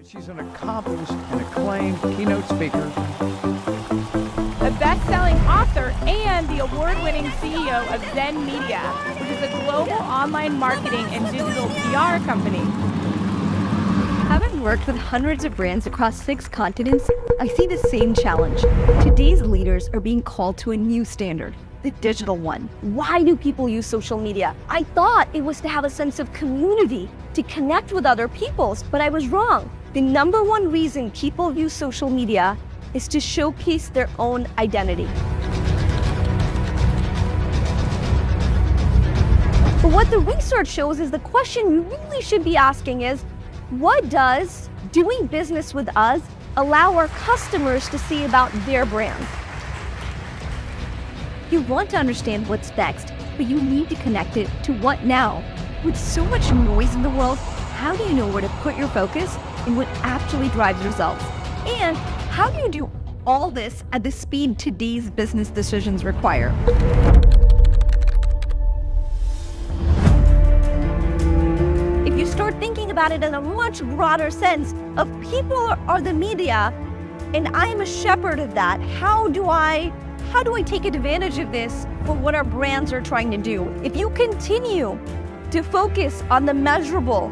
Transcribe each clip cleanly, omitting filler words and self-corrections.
She's an accomplished and acclaimed keynote speaker, a best-selling author, and the award-winning CEO of Zen Media, which is a global online marketing and digital PR company. Having worked with hundreds of brands across 6 continents, I see the same challenge. Today's leaders are being called to a new standard, the digital one. Why do people use social media? I thought it was to have a sense of community, to connect with other people, but I was wrong. The number one reason people use social media is to showcase their own identity. But what the research shows is the question you really should be asking is, what does doing business with us allow our customers to see about their brand? You want to understand what's next, but you need to connect it to what now. With so much noise in the world, how do you know where to put your focus and what actually drives results? And how do you do all this at the speed today's business decisions require? If you start thinking about it in a much broader sense of people are the media, and I'm a shepherd of that, how do I take advantage of this for what our brands are trying to do? If you continue to focus on the measurable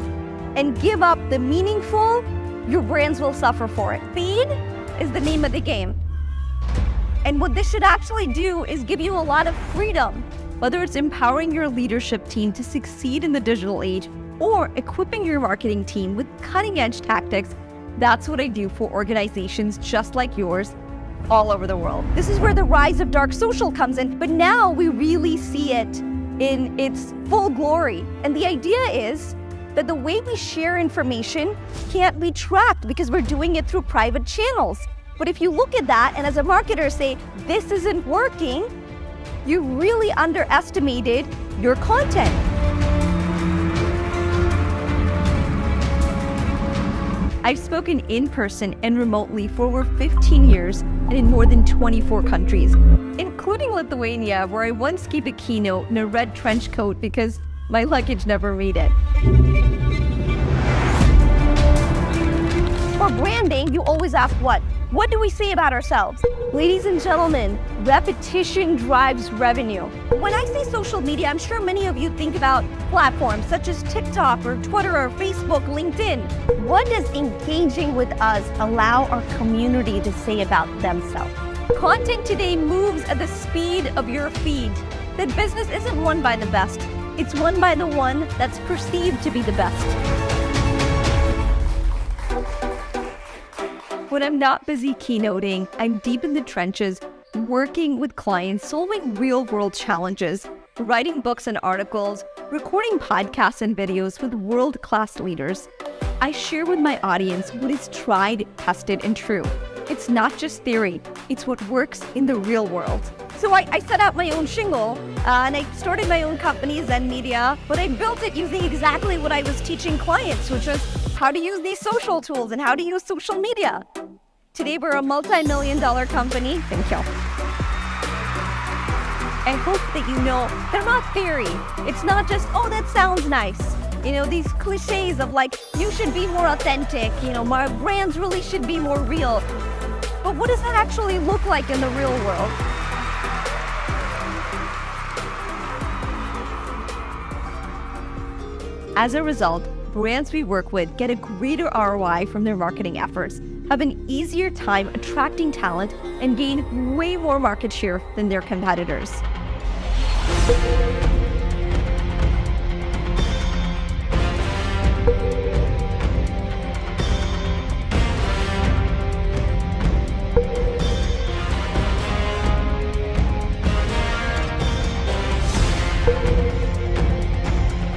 and give up the meaningful, your brands will suffer for it. Speed is the name of the game. And what this should actually do is give you a lot of freedom, whether it's empowering your leadership team to succeed in the digital age or equipping your marketing team with cutting-edge tactics. That's what I do for organizations just like yours all over the world. This is where the rise of dark social comes in, but now we really see it in its full glory. And the idea is that the way we share information can't be tracked because we're doing it through private channels. But if you look at that and as a marketer say, this isn't working, you really underestimated your content. I've spoken in person and remotely for over 15 years and in more than 24 countries, including Lithuania, where I once gave a keynote in a red trench coat because my luggage never made it. For branding, you always ask what? What do we say about ourselves? Ladies and gentlemen, repetition drives revenue. When I say social media, I'm sure many of you think about platforms such as TikTok or Twitter or Facebook, LinkedIn. What does engaging with us allow our community to say about themselves? Content today moves at the speed of your feed. That business isn't won by the best. It's won by the one that's perceived to be the best. When I'm not busy keynoting, I'm deep in the trenches, working with clients, solving real-world challenges, writing books and articles, recording podcasts and videos with world-class leaders. I share with my audience what is tried, tested, and true. It's not just theory, it's what works in the real world. So I set out my own shingle, and I started my own company, Zen Media, but I built it using exactly what I was teaching clients, which was how to use these social tools and how to use social media. Today, we're a multi-million-dollar company. Thank you. I hope that you know they're not theory. It's not just, oh, that sounds nice. You know, these cliches of like, you should be more authentic, you know, my brands really should be more real. But what does that actually look like in the real world? As a result, brands we work with get a greater ROI from their marketing efforts, have an easier time attracting talent, and gain way more market share than their competitors.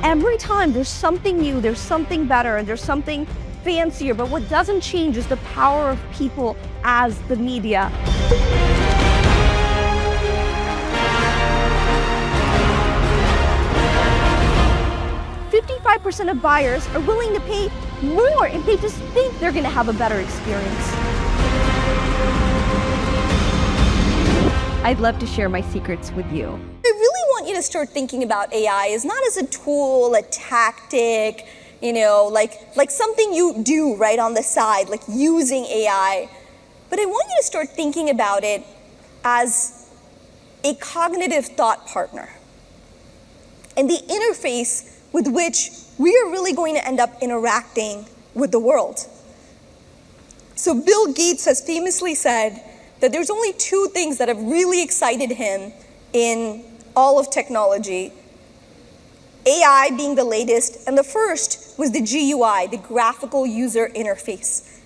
Every time there's something new, there's something better, and there's something fancier, but what doesn't change is the power of people as the media. 55% of buyers are willing to pay more if they just think they're going to have a better experience. I'd love to share my secrets with you. I really want you to start thinking about AI as not as a tool, a tactic, like something you do right on the side, like using AI. But I want you to start thinking about it as a cognitive thought partner and the interface with which we are really going to end up interacting with the world. So Bill Gates has famously said that there's only two things that have really excited him in all of technology, AI being the latest, and the first was the GUI, the graphical user interface.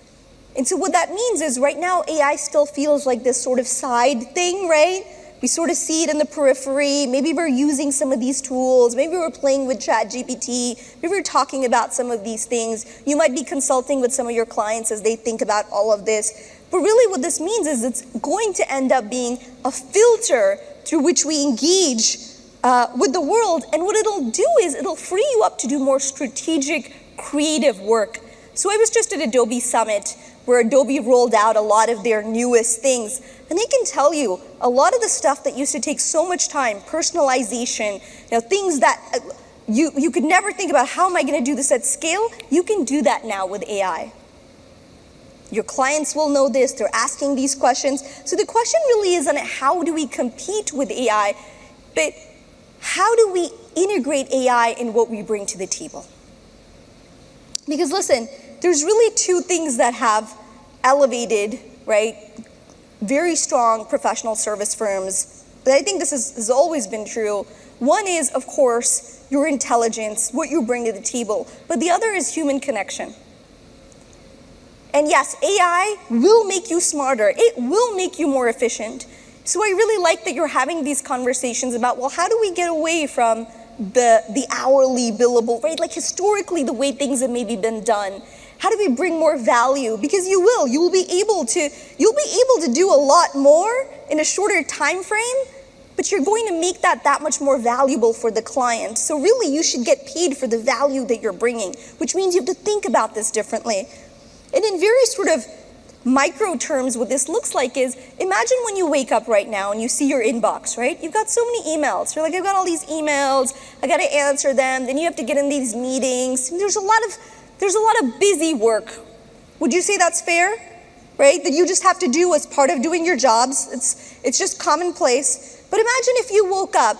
And so what that means is right now AI still feels like this sort of side thing, right? We sort of see it in the periphery. Maybe we're using some of these tools. Maybe we're playing with ChatGPT. Maybe we're talking about some of these things. You might be consulting with some of your clients as they think about all of this. But really what this means is it's going to end up being a filter through which we engage with the world. And what it'll do is it'll free you up to do more strategic, creative work. So I was just at Adobe Summit where Adobe rolled out a lot of their newest things. And they can tell you a lot of the stuff that used to take so much time, personalization, things that you could never think about, how am I going to do this at scale? You can do that now with AI. Your clients will know this, they're asking these questions. So the question really isn't how do we compete with AI, but how do we integrate AI in what we bring to the table? Because listen, there's really two things that have elevated, right, very strong professional service firms. But I think this has always been true. One is, of course, your intelligence, what you bring to the table. But the other is human connection. And yes, AI will make you smarter. It will make you more efficient. So I really like that you're having these conversations about, well, how do we get away from the hourly billable, right? Like historically, the way things have maybe been done. How do we bring more value? Because you will be able to do a lot more in a shorter time frame, but you're going to make that much more valuable for the client. So really, you should get paid for the value that you're bringing, which means you have to think about this differently. And in very sort of micro terms, what this looks like is, imagine when you wake up right now and you see your inbox, right? You've got so many emails. You're like, I've got all these emails, I got to answer them. Then you have to get in these meetings. There's a lot of busy work. Would you say that's fair? Right? That you just have to do as part of doing your jobs. It's just commonplace. But imagine if you woke up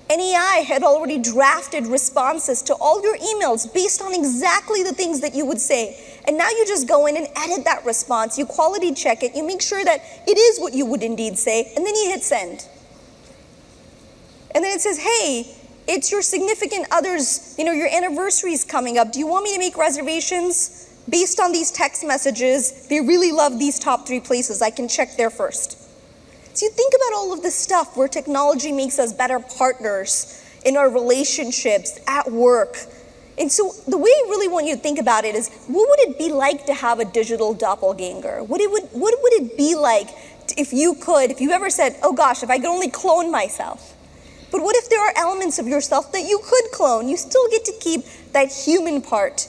and AI had already drafted responses to all your emails based on exactly the things that you would say. And now you just go in and edit that response, you quality check it, you make sure that it is what you would indeed say, and then you hit send. And then it says, hey, it's your significant other's, your anniversary's coming up. Do you want me to make reservations based on these text messages? They really love these top 3 places. I can check there first. So you think about all of this stuff where technology makes us better partners in our relationships, at work. And so the way I really want you to think about it is, what would it be like to have a digital doppelganger? What would it be like if you ever said, oh gosh, if I could only clone myself? But what if there are elements of yourself that you could clone? You still get to keep that human part.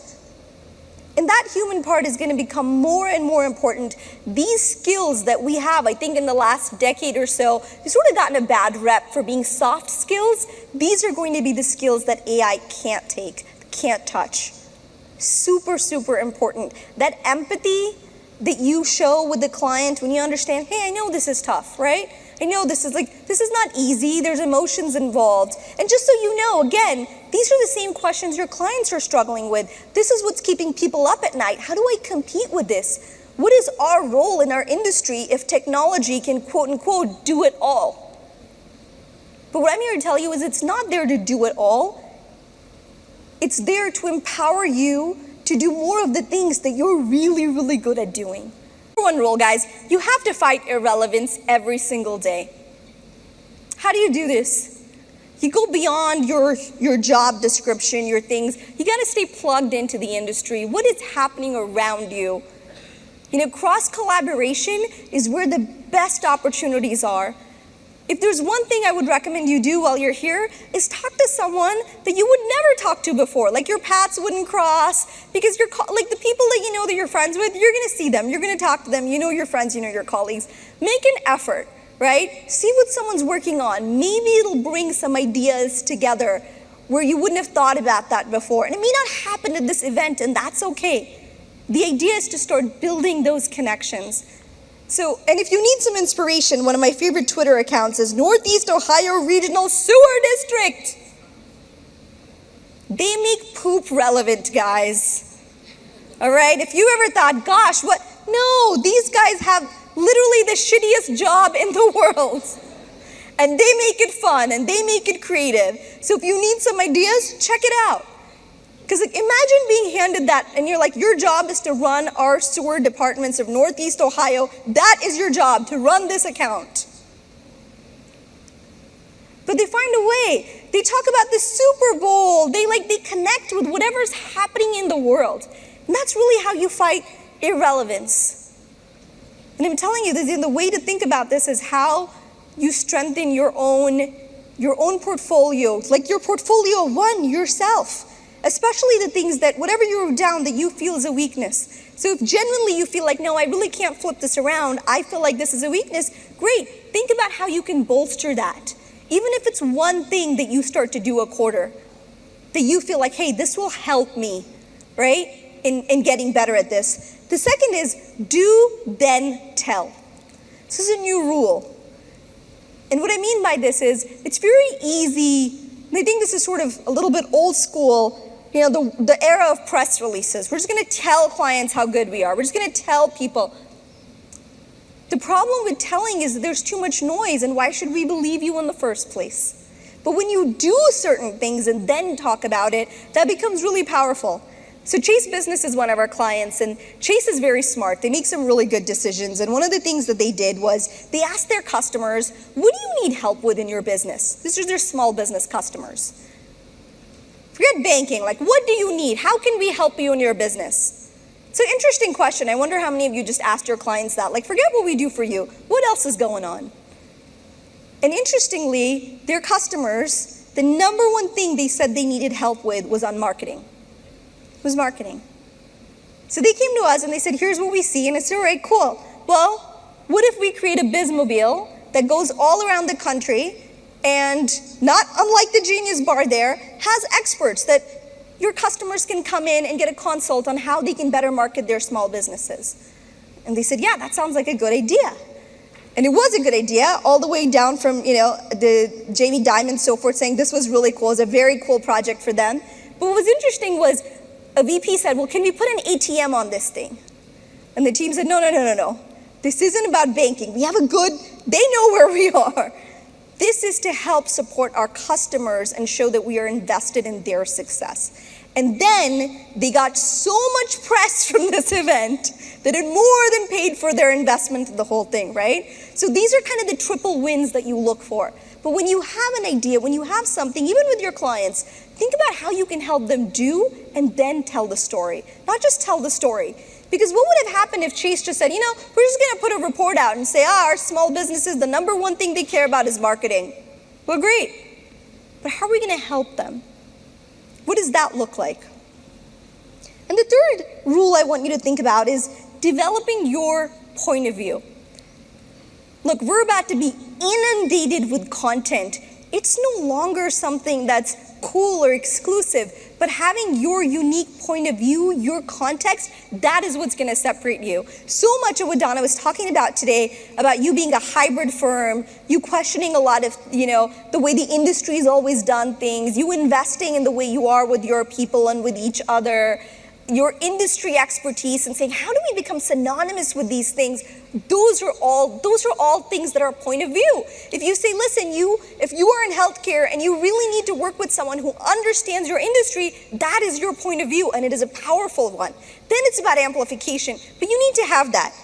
And that human part is going to become more and more important. These skills that we have, I think in the last decade or so, they've sort of gotten a bad rep for being soft skills. These are going to be the skills that AI can't take, can't touch. Super, super important. That empathy that you show with the client when you understand, hey, I know this is tough, right? I know this is not easy. There's emotions involved. And just so you know, again, these are the same questions your clients are struggling with. This is what's keeping people up at night. How do I compete with this? What is our role in our industry if technology can, quote unquote, do it all? But what I'm here to tell you is it's not there to do it all. It's there to empower you to do more of the things that you're really, really good at doing. One rule, guys, you have to fight irrelevance every single day. How do you do this? You go beyond your job description, your things. You got to stay plugged into the industry. What is happening around you? Cross-collaboration is where the best opportunities are. If there's one thing I would recommend you do while you're here is talk to someone that you would never talk to before, like your paths wouldn't cross, because like the people that you're friends with, you're going to see them, you're going to talk to them, your friends, your colleagues. Make an effort, right? See what someone's working on. Maybe it'll bring some ideas together. where you wouldn't have thought about that before. And it may not happen at this event, and that's okay. The idea is to start building those connections. So, and if you need some inspiration, one of my favorite Twitter accounts is Northeast Ohio Regional Sewer District. They make poop relevant, guys. All right? If you ever thought, gosh, what? No, these guys have literally the shittiest job in the world. And they make it fun, and they make it creative. So if you need some ideas, check it out. Because imagine being handed that, and you're like, your job is to run our sewer departments of Northeast Ohio. That is your job, to run this account. But they find a way. They talk about the Super Bowl. They connect with whatever's happening in the world. And that's really how you fight irrelevance. And I'm telling you, the way to think about this is how you strengthen your own portfolio, like your portfolio one yourself, especially the things that, whatever you wrote down that you feel is a weakness. So if genuinely you feel like, no, I really can't flip this around, I feel like this is a weakness, great. Think about how you can bolster that. Even if it's one thing that you start to do a quarter, that you feel like, hey, this will help me, right, in getting better at this. The second is do, then tell. This is a new rule. And what I mean by this is, it's very easy, and I think this is sort of a little bit old school, the era of press releases. We're just gonna tell clients how good we are. We're just gonna tell people. The problem with telling is that there's too much noise, and why should we believe you in the first place? But when you do certain things and then talk about it, that becomes really powerful. So Chase Business is one of our clients, and Chase is very smart. They make some really good decisions, and one of the things that they did was they asked their customers, what do you need help with in your business? These are their small business customers. Forget banking, like what do you need? How can we help you in your business? It's an interesting question. I wonder how many of you just asked your clients that. Like, forget what we do for you. What else is going on? And interestingly, their customers, the number one thing they said they needed help with was on marketing. Was marketing. So they came to us and they said, here's what we see, and it's all right, cool. Well, what if we create a Bizmobile that goes all around the country and, not unlike the Genius Bar there, has experts that your customers can come in and get a consult on how they can better market their small businesses. And they said, yeah, that sounds like a good idea. And it was a good idea, all the way down from, the Jamie Dimon and so forth, saying this was really cool. It was a very cool project for them. But what was interesting was, a VP said, well, can we put an ATM on this thing? And the team said, no. This isn't about banking. We have they know where we are. This is to help support our customers and show that we are invested in their success. And then they got so much press from this event that it more than paid for their investment in the whole thing, right? So these are kind of the triple wins that you look for. But when you have an idea, when you have something, even with your clients, think about how you can help them do and then tell the story. Not just tell the story. Because what would have happened if Chase just said, we're just going to put a report out and say, our small businesses, the number one thing they care about is marketing. Well, great. But how are we going to help them? What does that look like? And the third rule I want you to think about is developing your point of view. Look, we're about to be inundated with content. It's no longer something that's cool or exclusive, but having your unique point of view, your context, that is what's going to separate you. So much of what Donna was talking about today, about you being a hybrid firm, you questioning a lot of, the way the industry's always done things, you investing in the way you are with your people and with each other, your industry expertise, and saying, how do we become synonymous with these things? Those are all things that are point of view. If you say, listen, if you are in healthcare and you really need to work with someone who understands your industry, that is your point of view, and it is a powerful one. Then it's about amplification, but you need to have that.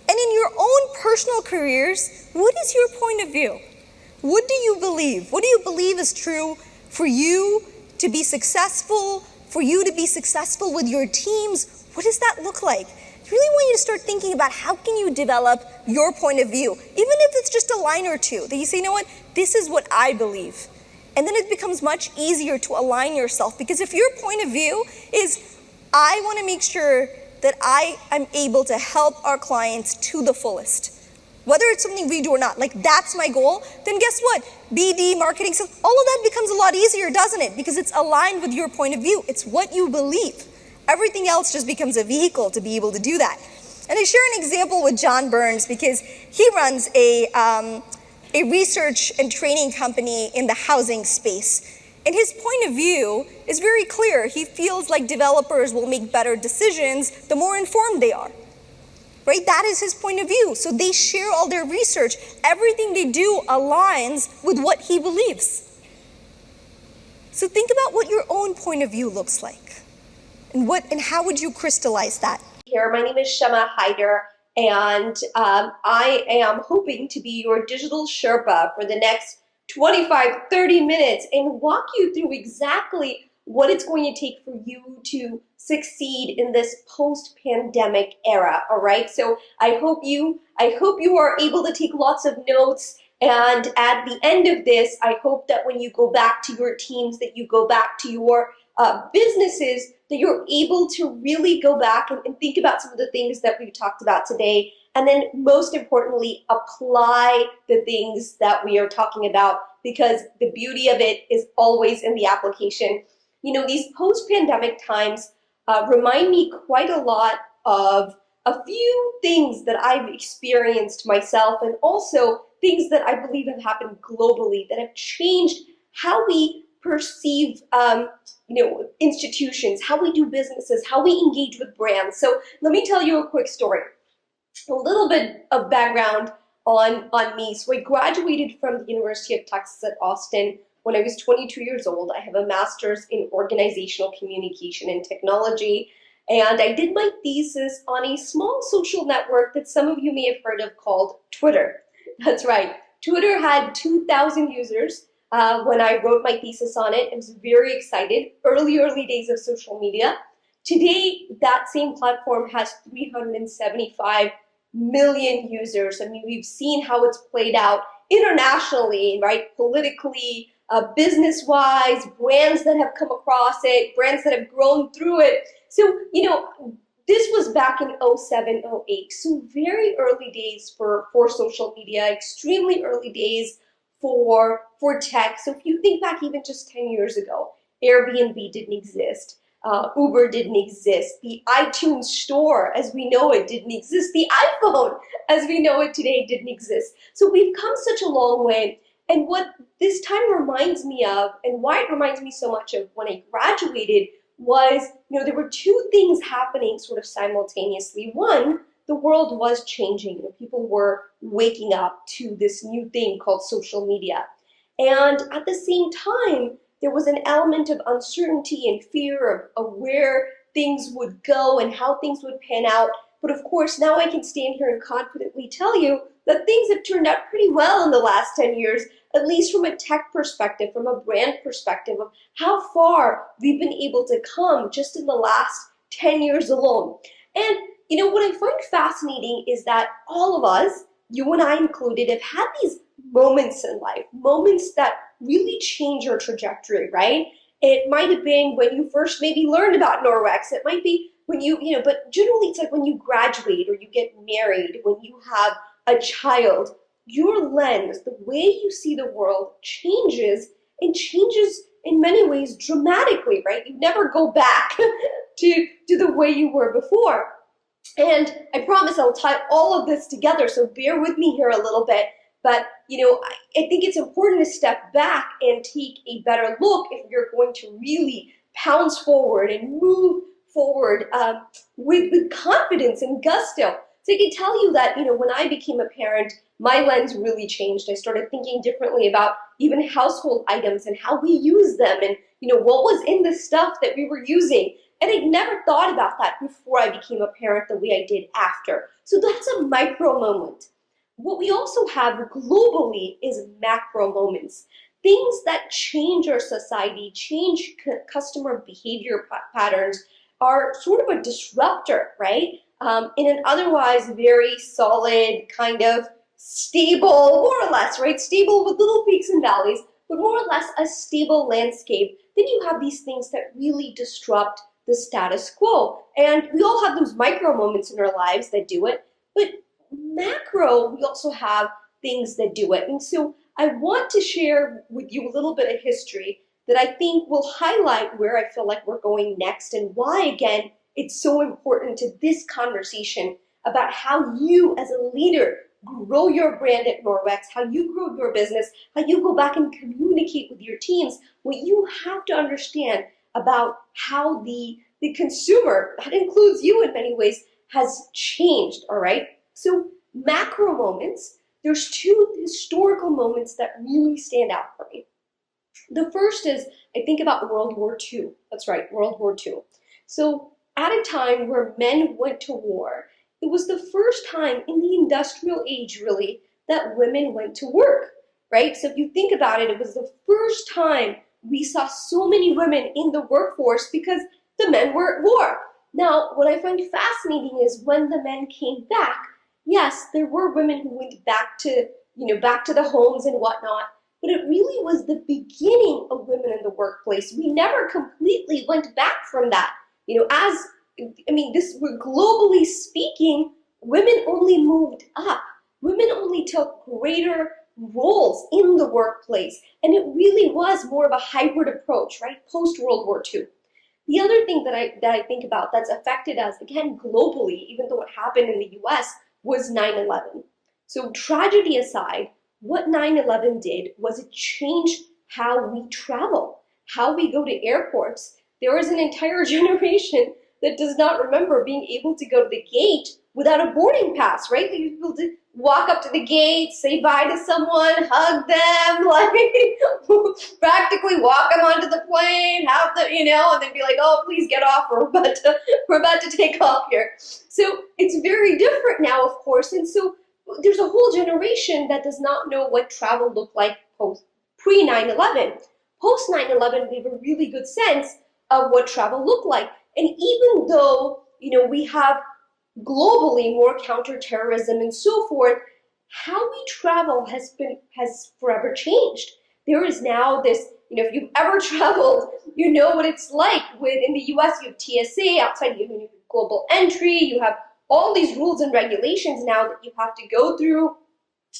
And in your own personal careers, what is your point of view? What do you believe? What do you believe is true for you to be successful, for you to be successful with your teams? What does that look like? I really want you to start thinking about how can you develop your point of view, even if it's just a line or two, that you say, this is what I believe. And then it becomes much easier to align yourself, because if your point of view is, I want to make sure that I am able to help our clients to the fullest. whether it's something we do or not, like that's my goal, then guess what? BD, marketing, all of that becomes a lot easier, doesn't it? Because it's aligned with your point of view. It's what you believe. Everything else just becomes a vehicle to be able to do that. And I share an example with John Burns because he runs a research and training company in the housing space. And his point of view is very clear. He feels like developers will make better decisions the more informed they are. Right? That is his point of view. So they share all their research. Everything they do aligns with what he believes. So think about what your own point of view looks like. And how would you crystallize that? Here, my name is Shama Hyder, and I am hoping to be your digital Sherpa for the next 25, 30 minutes and walk you through exactly what it's going to take for you to succeed in this post-pandemic era, all right? So I hope you are able to take lots of notes, and at the end of this, I hope that when you go back to your teams, that you go back to your businesses, that you're able to really go back and think about some of the things that we've talked about today, and then most importantly, apply the things that we are talking about, because the beauty of it is always in the application. You know, these post-pandemic times remind me quite a lot of a few things that I've experienced myself, and also things that I believe have happened globally that have changed how we perceive institutions, how we do businesses, how we engage with brands. So let me tell you a quick story. A little bit of background on me. So I graduated from the University of Texas at Austin when I was 22 years old. I have a master's in organizational communication and technology, and I did my thesis on a small social network that some of you may have heard of called Twitter. That's right. Twitter had 2,000 users when I wrote my thesis on it. I was very excited. Early days of social media. Today, that same platform has 375 million users. I mean, we've seen how it's played out internationally, right? Politically, business-wise, brands that have come across it, brands that have grown through it. So, you know, this was back in 07, 08. So very early days for social media, extremely early days for tech. So if you think back even just 10 years ago, Airbnb didn't exist. Uber didn't exist. The iTunes store as we know it didn't exist. The iPhone as we know it today didn't exist. So we've come such a long way. And what this time reminds me of, and why it reminds me so much of when I graduated, was, you know, there were two things happening sort of simultaneously. One, the world was changing. You know, people were waking up to this new thing called social media. And at the same time, there was an element of uncertainty and fear of where things would go and how things would pan out. But of course, now I can stand here and confidently tell you that things have turned out pretty well in the last 10 years, at least from a tech perspective, from a brand perspective, of how far we've been able to come just in the last 10 years alone. And you know, what I find fascinating is that all of us, you and I included, have had these moments in life, moments that really change your trajectory, right? It might have been when you first maybe learned about Norwex. It might be when but generally it's like when you graduate or you get married, when you have a child, your lens, the way you see the world changes, and changes in many ways dramatically, right? You never go back to the way you were before. And I promise I'll tie all of this together, so bear with me here a little bit. But, you know, I think it's important to step back and take a better look if you're going to really pounce forward and move forward with confidence and gusto. So I can tell you that, you know, when I became a parent, my lens really changed. I started thinking differently about even household items and how we use them, and, you know, what was in the stuff that we were using. And I'd never thought about that before I became a parent the way I did after. So that's a micro moment. What we also have globally is macro moments. Things that change our society, change customer behavior patterns, are sort of a disruptor, right? In an otherwise very solid, kind of stable, more or less, right? Stable with little peaks and valleys, but more or less a stable landscape. Then you have these things that really disrupt the status quo. And we all have those micro moments in our lives that do it, but macro, we also have things that do it. And so I want to share with you a little bit of history that I think will highlight where I feel like we're going next and why, again, it's so important to this conversation about how you as a leader grow your brand at Norwex, how you grow your business, how you go back and communicate with your teams. What you have to understand about how the consumer, that includes you in many ways, has changed, all right? So macro moments, there's two historical moments that really stand out for me. The first is, I think about World War II. That's right, World War II. So at a time where men went to war, it was the first time in the industrial age, really, that women went to work, right? So if you think about it, it was the first time we saw so many women in the workforce because the men were at war. Now, what I find fascinating is when the men came back, yes, there were women who went back to, back to the homes and whatnot, but it really was the beginning of women in the workplace. We never completely went back from that. Globally speaking, women only moved up. Women only took greater roles in the workplace. And it really was more of a hybrid approach, right? Post-World War II. The other thing that I think about that's affected us, again, globally, even though it happened in the US, was 9/11. So tragedy aside, what 9/11 did was it changed how we travel, how we go to airports. There is an entire generation that does not remember being able to go to the gate without a boarding pass, right? They able to walk up to the gate, say bye to someone, hug them, practically walk them onto the plane, and then be like, oh, please get off, we're about to take off here. So it's very different now, of course, and so there's a whole generation that does not know what travel looked like pre 9/11. Post 9/11, we have a really good sense of what travel looked like. And even though, we have globally more counterterrorism and so forth, how we travel has forever changed. There is now this, if you've ever traveled, you know what it's like. In the US, you have TSA, outside you have global entry, you have all these rules and regulations now that you have to go through.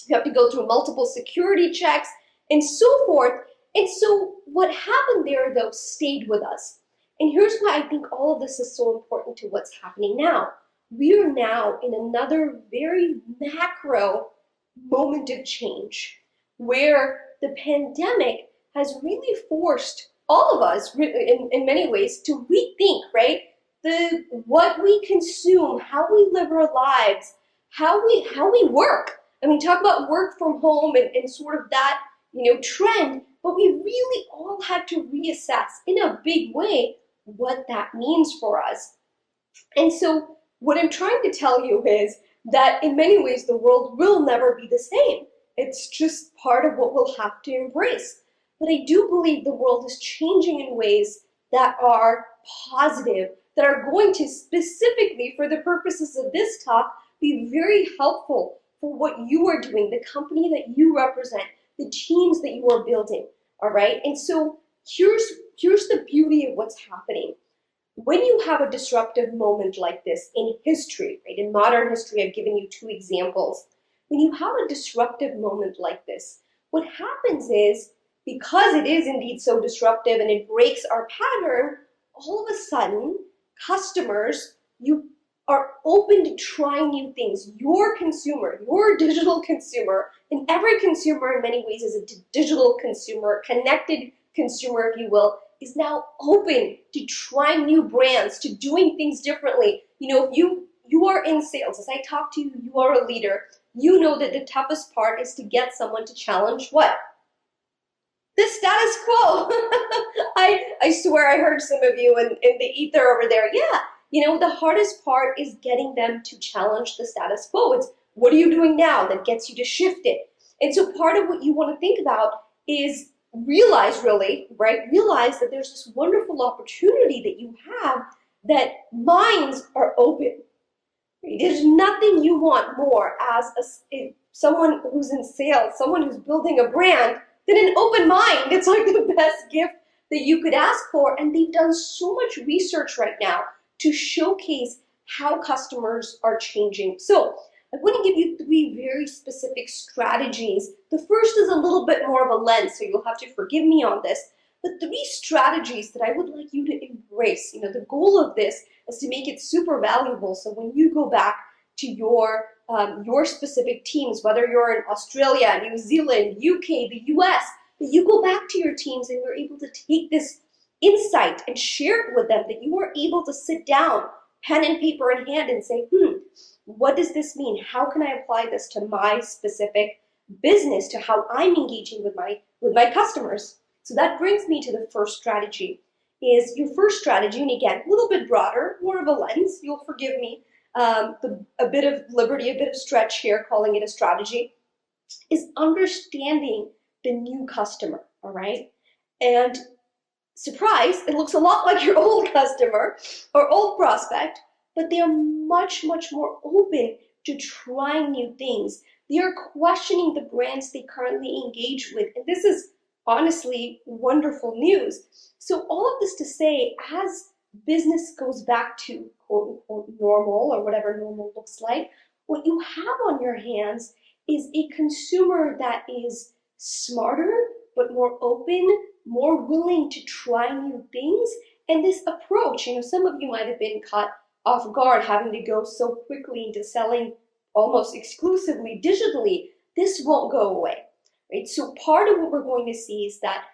You have to go through multiple security checks and so forth. And so what happened there, though, stayed with us. And here's why I think all of this is so important to what's happening now. We are now in another very macro moment of change where the pandemic has really forced all of us, in many ways, to rethink, right? What we consume, how we live our lives, how we work. I mean, talk about work from home and sort of that, trend, but we really all had to reassess in a big way what that means for us. And so what I'm trying to tell you is that in many ways, the world will never be the same. It's just part of what we'll have to embrace. But I do believe the world is changing in ways that are positive, that are going to specifically, for the purposes of this talk, be very helpful for what you are doing, the company that you represent, the teams that you are building, all right? And so here's the beauty of what's happening. When you have a disruptive moment like this in history, right? In modern history, I've given you two examples. When you have a disruptive moment like this, what happens is, because it is indeed so disruptive and it breaks our pattern, all of a sudden, customers, you are open to trying new things. Your consumer, your digital consumer, and every consumer in many ways is a digital consumer, connected consumer, if you will, is now open to trying new brands, to doing things differently. If you are in sales, as I talk to you, you are a leader, you know that the toughest part is to get someone to challenge what? The status quo. I swear I heard some of you in the ether over there. Yeah, the hardest part is getting them to challenge the status quo. It's what are you doing now that gets you to shift it? And so part of what you want to think about is realize that there's this wonderful opportunity that you have, that minds are open. There's nothing you want more as someone who's in sales, someone who's building a brand, than an open mind. It's like the best gift that you could ask for. And they've done so much research right now to showcase how customers are changing. So I want to give you 3 very specific strategies. The first is a little bit more of a lens, so you'll have to forgive me on this. But 3 strategies that I would like you to embrace. The goal of this is to make it super valuable. So when you go back to your specific teams, whether you're in Australia, New Zealand, UK, the US, that you go back to your teams and you're able to take this insight and share it with them, that you are able to sit down, pen and paper in hand, and say, what does this mean? How can I apply this to my specific business, to how I'm engaging with my customers? So that brings me to the first strategy. Is your first strategy, and again, a little bit broader, more of a lens, you'll forgive me, a bit of liberty, a bit of stretch here, calling it a strategy, is understanding the new customer, all right? And surprise, it looks a lot like your old customer or old prospect, but they are much, much more open to trying new things. They are questioning the brands they currently engage with. And this is honestly wonderful news. So all of this to say, as business goes back to quote unquote normal, or whatever normal looks like, what you have on your hands is a consumer that is smarter, but more open, more willing to try new things. And this approach, some of you might have been caught off guard having to go so quickly into selling almost exclusively digitally. This won't go away, right? So part of what we're going to see is that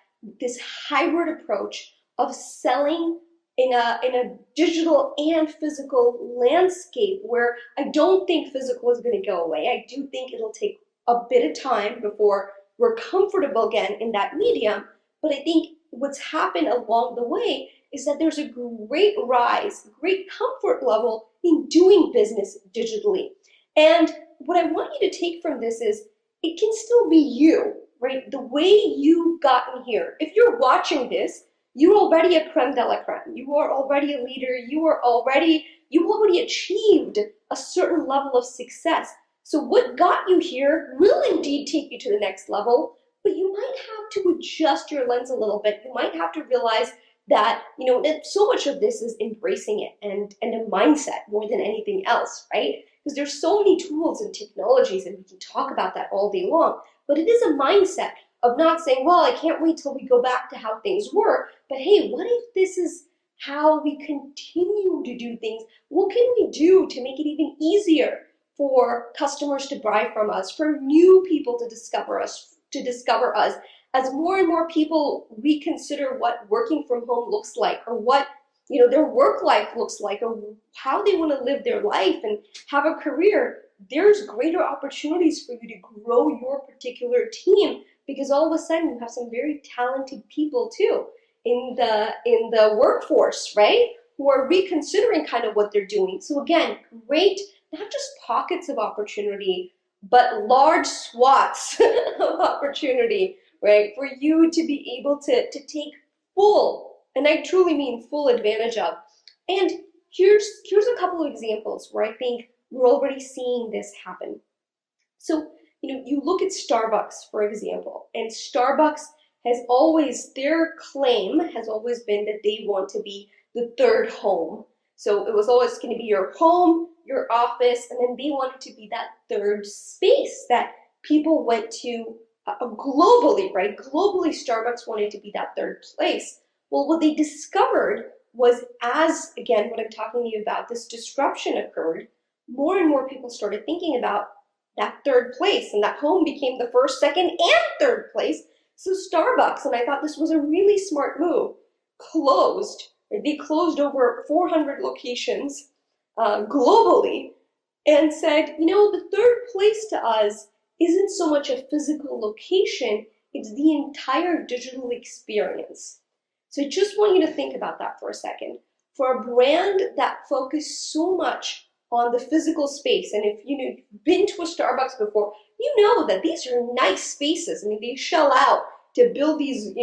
this hybrid approach of selling in a digital and physical landscape, where I don't think physical is going to go away. I do think it'll take a bit of time before we're comfortable again in that medium. But I think what's happened along the way is that there's a great rise, great comfort level in doing business digitally. And what I want you to take from this is it can still be you, right? The way you've gotten here. If you're watching this, you're already a creme de la creme. You are already a leader. You already achieved a certain level of success. So what got you here will indeed take you to the next level, but you might have to adjust your lens a little bit. You might have to realize that, so much of this is embracing it and a mindset more than anything else, right? Because there's so many tools and technologies, and we can talk about that all day long, but it is a mindset of not saying, well, I can't wait till we go back to how things were, but hey, what if this is how we continue to do things? What can we do to make it even easier for customers to buy from us, for new people to discover us, as more and more people reconsider what working from home looks like, or what their work life looks like, or how they want to live their life and have a career. There's greater opportunities for you to grow your particular team, because all of a sudden you have some very talented people too in the workforce, right? Who are reconsidering kind of what they're doing. So again, great, not just pockets of opportunity, but large swaths of opportunity, right? For you to be able to take full, and I truly mean full advantage of. And here's a couple of examples where I think we're already seeing this happen. So, you look at Starbucks, for example, and Starbucks has always, their claim has always been that they want to be the third home. So it was always going to be your home, your office, and then they wanted to be that third space that people went to globally, right? Globally, Starbucks wanted to be that third place. Well, what they discovered was, as, again, what I'm talking to you about, this disruption occurred, more and more people started thinking about that third place, and that home became the first, second, and third place. So Starbucks, and I thought this was a really smart move, closed. They closed over 400 locations globally, and said, the third place to us isn't so much a physical location, it's the entire digital experience. So I just want you to think about that for a second. For a brand that focused so much on the physical space, and if you've been to a Starbucks before, you know that these are nice spaces. I mean, they shell out to build these,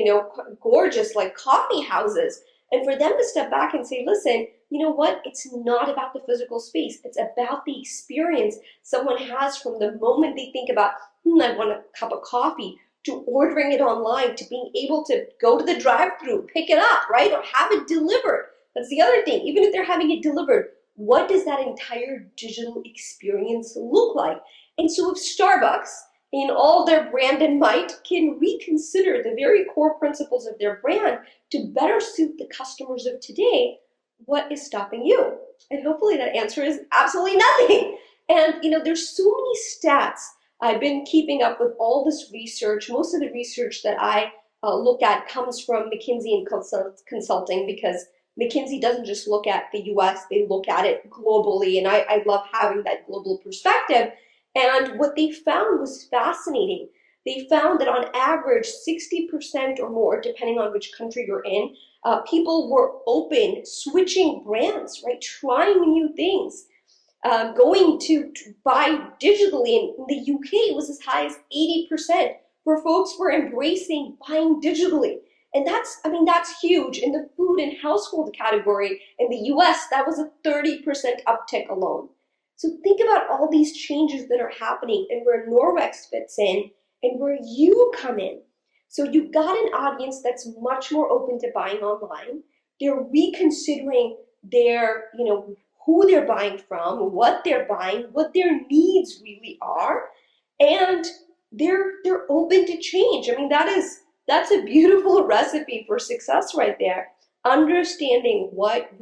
gorgeous like coffee houses. And for them to step back and say, listen, you know what? It's not about the physical space. It's about the experience someone has from the moment they think about, I want a cup of coffee, to ordering it online, to being able to go to the drive-thru, pick it up, right? Or have it delivered. That's the other thing. Even if they're having it delivered, what does that entire digital experience look like? And so if Starbucks, in all their brand and might, can reconsider the very core principles of their brand to better suit the customers of today, what is stopping you? And hopefully that answer is absolutely nothing. And there's so many stats. I've been keeping up with all this research. Most of the research that I look at comes from McKinsey and Consulting, because McKinsey doesn't just look at the US, they look at it globally. And I love having that global perspective. And what they found was fascinating. They found that on average, 60% or more, depending on which country you're in, people were open, switching brands, right? Trying new things, going to buy digitally. In the UK, it was as high as 80%, where folks were embracing buying digitally. And that's huge. In the food and household category in the US, that was a 30% uptick alone. So think about all these changes that are happening and where Norwex fits in and where you come in. So you've got an audience that's much more open to buying online. They're reconsidering their, who they're buying from, what they're buying, what their needs really are, and they're open to change. That's a beautiful recipe for success right there. Understanding what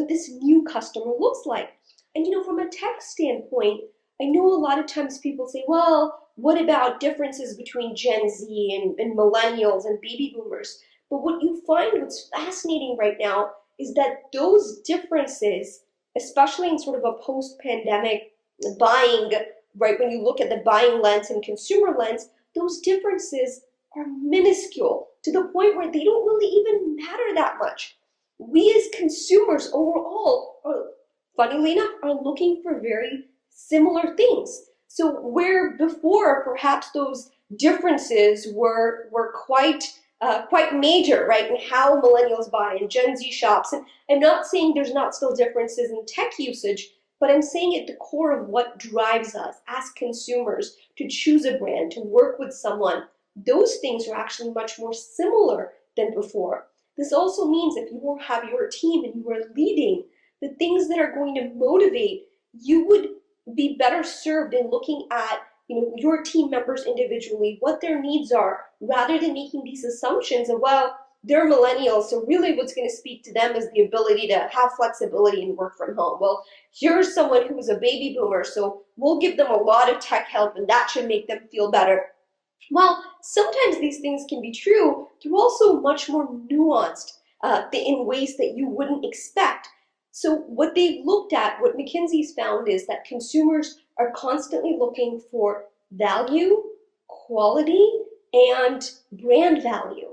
this new customer looks like. And from a tech standpoint, I know a lot of times people say, well, what about differences between Gen Z and millennials and baby boomers? But what you find, what's fascinating right now, is that those differences, especially in sort of a post-pandemic buying, right, when you look at the buying lens and consumer lens, those differences are minuscule to the point where they don't really even matter that much. We as consumers overall, funnily enough, are looking for very similar things. So where before perhaps those differences were quite major, right, in how millennials buy and Gen Z shops. And I'm not saying there's not still differences in tech usage, but I'm saying at the core of what drives us as consumers to choose a brand, to work with someone, those things are actually much more similar than before. This also means if you have your team and you are leading, the things that are going to motivate, you would be better served in looking at your team members individually, what their needs are, rather than making these assumptions of, well, they're millennials, so really what's going to speak to them is the ability to have flexibility and work from home. Well, here's someone who was a baby boomer, so we'll give them a lot of tech help and that should make them feel better. Well, sometimes these things can be true. They're also much more nuanced in ways that you wouldn't expect. So what they've looked at, what McKinsey's found, is that consumers are constantly looking for value, quality, and brand value.